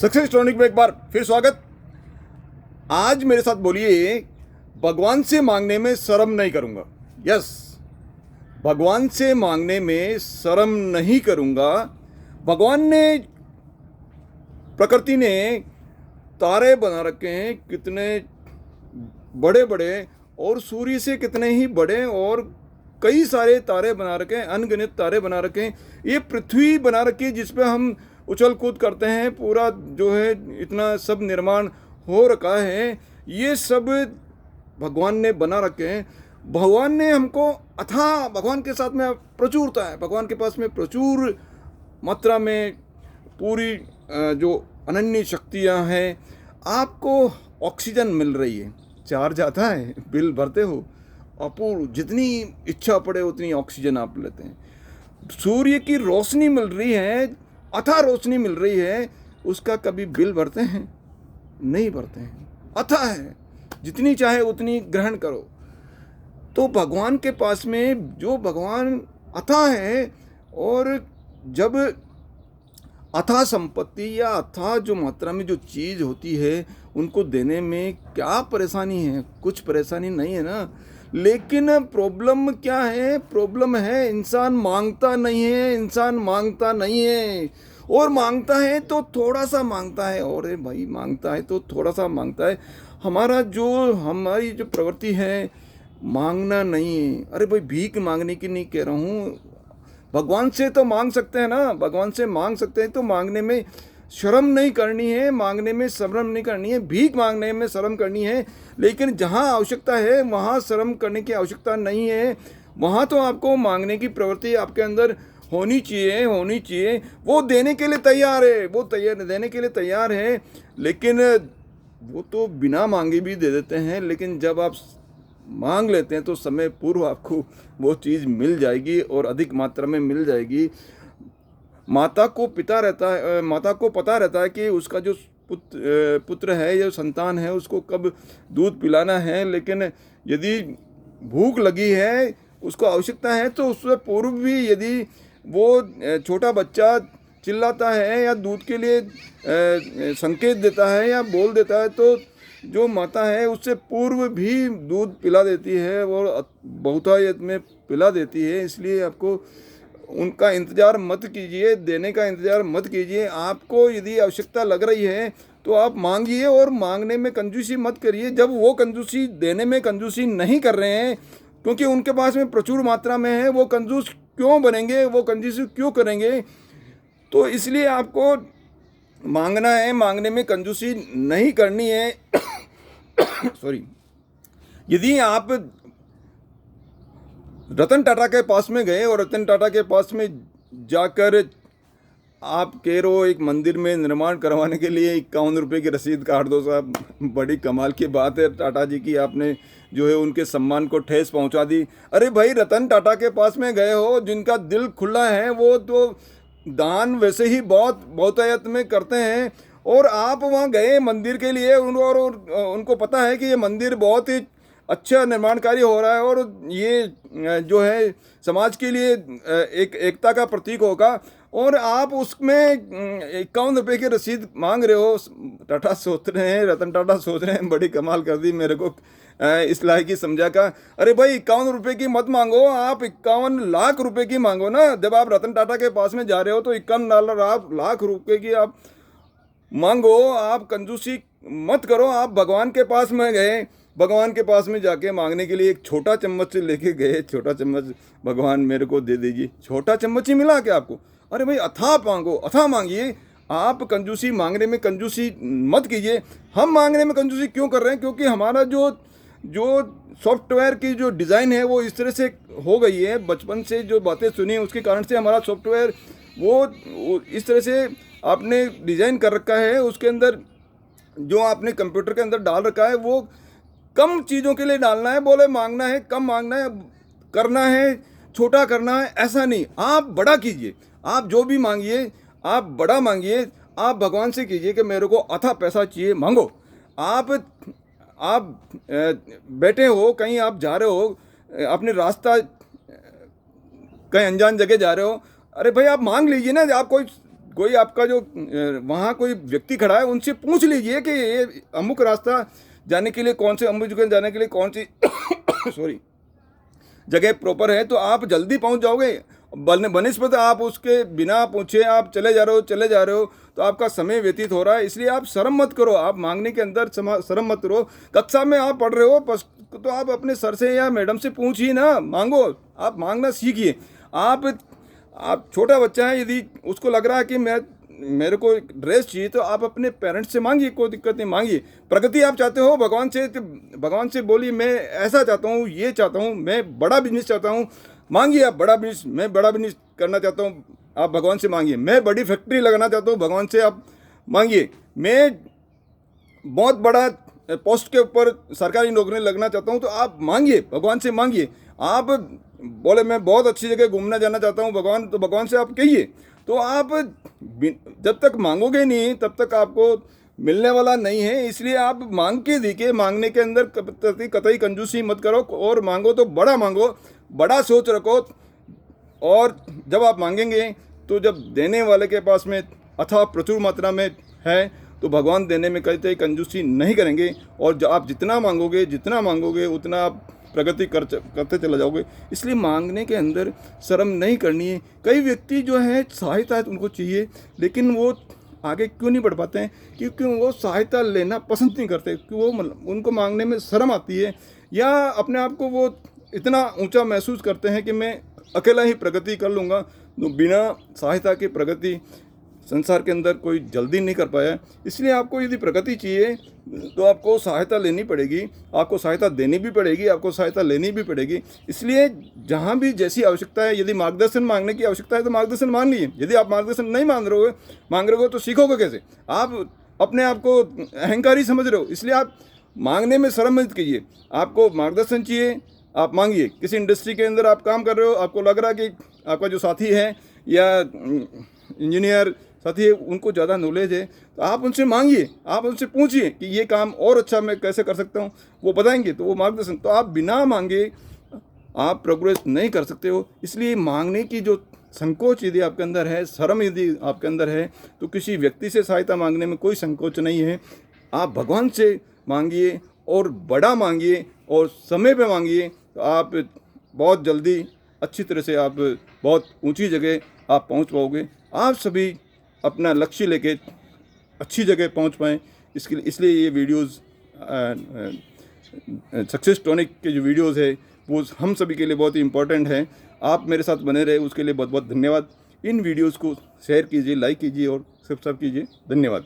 Success tonic में एक बार फिर स्वागत। आज मेरे साथ बोलिए, भगवान से मांगने में शर्म नहीं करूंगा। यस, भगवान से मांगने में शर्म नहीं करूंगा। भगवान ने, प्रकृति ने तारे बना रखे हैं कितने बड़े बड़े, और सूर्य से कितने ही बड़े, और कई सारे तारे बना रखे हैं, अनगिनत तारे बना रखे हैं। ये पृथ्वी बना रखी है जिस पे हम उछल कूद करते हैं। पूरा जो है इतना सब निर्माण हो रखा है, ये सब भगवान ने बना रखे हैं। भगवान ने हमको अथाह, भगवान के साथ में प्रचुरता है, भगवान के पास में प्रचुर मात्रा में पूरी जो अनन्य शक्तियाँ हैं। आपको ऑक्सीजन मिल रही है, चार्ज आता है, बिल भरते हो, अपूर्व, जितनी इच्छा पड़े उतनी ऑक्सीजन आप लेते हैं। सूर्य की रोशनी मिल रही है, अथाह रोशनी मिल रही है, उसका कभी बिल भरते हैं? नहीं भरते हैं। अथाह है, जितनी चाहे उतनी ग्रहण करो। तो भगवान के पास में जो भगवान अथाह है, और जब अथाह संपत्ति या अथाह जो मात्रा में जो चीज़ होती है, उनको देने में क्या परेशानी है? कुछ परेशानी नहीं है ना। लेकिन प्रॉब्लम क्या है? प्रॉब्लम है इंसान मांगता नहीं है, इंसान मांगता नहीं है, और मांगता है तो थोड़ा सा मांगता है। और भाई मांगता है तो थोड़ा सा मांगता है। हमारी जो प्रवृत्ति है, मांगना नहीं है। अरे भाई, भीख मांगने की नहीं कह रहा हूँ, भगवान से तो मांग सकते हैं ना, भगवान से मांग सकते हैं। तो मांगने में शर्म नहीं करनी है, मांगने में शर्म नहीं करनी है, भीख मांगने में शर्म करनी है। लेकिन जहाँ आवश्यकता है वहाँ शर्म करने की आवश्यकता नहीं है। वहाँ तो आपको मांगने की प्रवृत्ति आपके अंदर होनी चाहिए। वो देने के लिए तैयार है, वो देने के लिए तैयार है। लेकिन वो तो बिना मांगे भी दे देते हैं। लेकिन जब आप मांग लेते हैं तो समय पूर्व आपको वो चीज़ मिल जाएगी, और अधिक मात्रा में मिल जाएगी। माता को पता रहता है कि उसका जो पुत्र है या संतान है, उसको कब दूध पिलाना है। लेकिन यदि भूख लगी है, उसको आवश्यकता है, तो उससे पूर्व भी यदि वो छोटा बच्चा चिल्लाता है या दूध के लिए संकेत देता है या बोल देता है, तो जो माता है उससे पूर्व भी दूध पिला देती है, और बहुतायत में पिला देती है। इसलिए आपको उनका इंतज़ार मत कीजिए, देने का इंतज़ार मत कीजिए। आपको यदि आवश्यकता लग रही है तो आप मांगिए, और मांगने में कंजूसी मत करिए। जब वो कंजूसी देने में कंजूसी नहीं कर रहे हैं, क्योंकि उनके पास में प्रचुर मात्रा में है, वो कंजूस क्यों बनेंगे, वो कंजूसी क्यों करेंगे? तो इसलिए आपको मांगना है, मांगने में कंजूसी नहीं करनी है। सॉरी। यदि आप रतन टाटा के पास में गए और रतन टाटा के पास में जाकर आप कह रहे हो एक मंदिर में निर्माण करवाने के लिए 51 रुपये की रसीद काट दो साहब, बड़ी कमाल की बात है टाटा जी की, आपने जो है उनके सम्मान को ठेस पहुंचा दी। अरे भाई, रतन टाटा के पास में गए हो, जिनका दिल खुला है, वो तो दान वैसे ही बहुत बहुतायत में करते हैं, और आप वहाँ गए मंदिर के लिए, और उनको पता है कि ये मंदिर बहुत ही अच्छा निर्माण कार्य हो रहा है, और ये जो है समाज के लिए एक एकता का प्रतीक होगा, और आप उसमें 51 रुपये की रसीद मांग रहे हो। टाटा सोच रहे हैं, रतन टाटा सोच रहे हैं, बड़ी कमाल कर दी मेरे को इस लायक ही समझा का। अरे भाई, 51 रुपये की मत मांगो, आप 51 लाख रुपए की मांगो ना। जब आप रतन टाटा के पास में जा रहे हो तो 51 लाख रुपए की आप मांगो। आप कंजूसी मत करो। आप भगवान के पास में गए, भगवान के पास में जाके मांगने के लिए एक छोटा चम्मच से लेके गए, छोटा चम्मच भगवान मेरे को दे दीजिए, छोटा चम्मच ही मिला क्या आपको? अरे भाई, अथाह मांगो, अथाह मांगिए। आप कंजूसी मांगने में कंजूसी मत कीजिए। हम मांगने में कंजूसी क्यों कर रहे हैं? क्योंकि हमारा जो सॉफ्टवेयर की जो डिज़ाइन है वो इस तरह से हो गई है, बचपन से जो बातें सुनी हैं उसके कारण से हमारा सॉफ्टवेयर वो इस तरह से आपने डिज़ाइन कर रखा है। उसके अंदर जो आपने कंप्यूटर के अंदर डाल रखा है, वो कम चीज़ों के लिए डालना है। बोले मांगना है, कम मांगना है, करना है, छोटा करना है, ऐसा नहीं। आप बड़ा कीजिए। आप जो भी मांगिए, आप बड़ा मांगिए। आप भगवान से कीजिए कि मेरे को अथाह पैसा चाहिए, मांगो। आप बैठे हो, कहीं आप जा रहे हो, अपने रास्ता कहीं अनजान जगह जा रहे हो, अरे भाई आप मांग लीजिए ना। आप कोई आपका जो वहाँ कोई व्यक्ति खड़ा है उनसे पूछ लीजिए कि ये अमुक रास्ता जाने के लिए कौन से, अमुक जगह जाने के लिए कौन सी सॉरी जगह प्रॉपर है, तो आप जल्दी पहुँच जाओगे। बनिस्पत आप उसके बिना पूछे आप चले जा रहे हो तो आपका समय व्यतीत हो रहा है। इसलिए आप शर्म मत करो, आप मांगने के अंदर शर्म मत करो। कक्षा में आप पढ़ रहे हो तो आप अपने सर से या मैडम से पूछिए ना, मांगो, आप मांगना सीखिए। आप छोटा बच्चा है, यदि उसको लग रहा है कि मेरे को ड्रेस चाहिए तो आप अपने पेरेंट्स से मांगिए, कोई दिक्कत नहीं, मांगिए। प्रगति आप चाहते हो भगवान से बोलिए मैं ऐसा चाहता हूँ, ये चाहता हूँ, मैं बड़ा बिजनेस चाहता हूँ, मांगिए आप बड़ा बिजनेस, मैं बड़ा बिजनेस करना चाहता हूँ, आप भगवान से मांगिए। मैं बड़ी फैक्ट्री लगाना चाहता हूँ, भगवान से आप मांगिए। मैं बहुत बड़ा पोस्ट के ऊपर सरकारी नौकरी लगना चाहता हूँ, तो आप मांगिए, भगवान से मांगिए। आप बोले मैं बहुत अच्छी जगह घूमना जाना चाहता हूँ भगवान, तो भगवान से आप कहिए। तो आप जब तक मांगोगे नहीं तब तक आपको मिलने वाला नहीं है। इसलिए आप मांग के देखिए, मांगने के अंदर कतई कंजूसी मत करो, और मांगो तो बड़ा मांगो, बड़ा सोच रखो। और जब आप मांगेंगे तो जब देने वाले के पास में अथाह प्रचुर मात्रा में है तो भगवान देने में कतई कंजूसी नहीं करेंगे। और जब आप जितना मांगोगे उतना आप प्रगति करते चले जाओगे। इसलिए मांगने के अंदर शर्म नहीं करनी है। कई व्यक्ति जो है सहायता उनको चाहिए, लेकिन वो आगे क्यों नहीं बढ़ पाते हैं? क्योंकि वो सहायता लेना पसंद नहीं करते, क्योंकि वो उनको मांगने में शर्म आती है, या अपने आप को वो इतना ऊंचा महसूस करते हैं कि मैं अकेला ही प्रगति कर लूँगा। तो बिना सहायता की प्रगति संसार के अंदर कोई जल्दी नहीं कर पाया। इसलिए आपको यदि प्रगति चाहिए तो आपको सहायता लेनी पड़ेगी, आपको सहायता देनी भी पड़ेगी, आपको सहायता लेनी भी पड़ेगी। इसलिए जहाँ भी जैसी आवश्यकता है, यदि मार्गदर्शन मांगने की आवश्यकता है तो मार्गदर्शन मांग लीजिए। यदि आप मार्गदर्शन नहीं मांग रहे हो तो सीखोगे कैसे? आप अपने आप को अहंकारी समझ रहे हो, इसलिए आप मांगने में शर्म मत कीजिए। आपको मार्गदर्शन चाहिए, आप मांगिए। किसी इंडस्ट्री के अंदर आप काम कर रहे हो, आपको लग रहा है कि आपका जो साथी है या इंजीनियर साथी है उनको ज़्यादा नॉलेज है, तो आप उनसे मांगिए, आप उनसे पूछिए कि ये काम और अच्छा मैं कैसे कर सकता हूँ, वो बताएंगे, तो वो मार्गदर्शन। तो आप बिना मांगे आप प्रोग्रेस नहीं कर सकते हो। इसलिए मांगने की जो संकोच यदि आपके अंदर है, शर्म यदि आपके अंदर है, तो किसी व्यक्ति से सहायता मांगने में कोई संकोच नहीं है। आप भगवान से मांगिए और बड़ा मांगिए और समय पे मांगिए, तो आप बहुत जल्दी अच्छी तरह से आप बहुत ऊंची जगह आप पहुंच पाओगे। आप सभी अपना लक्ष्य लेके अच्छी जगह पहुंच पाएँ, इसलिए ये वीडियोज़ सक्सेस टॉनिक के जो वीडियोज़ है वो हम सभी के लिए बहुत ही इम्पोर्टेंट है। आप मेरे साथ बने रहे उसके लिए बहुत बहुत धन्यवाद। इन वीडियोज़ को शेयर कीजिए, लाइक कीजिए और सब्सक्राइब कीजिए। धन्यवाद।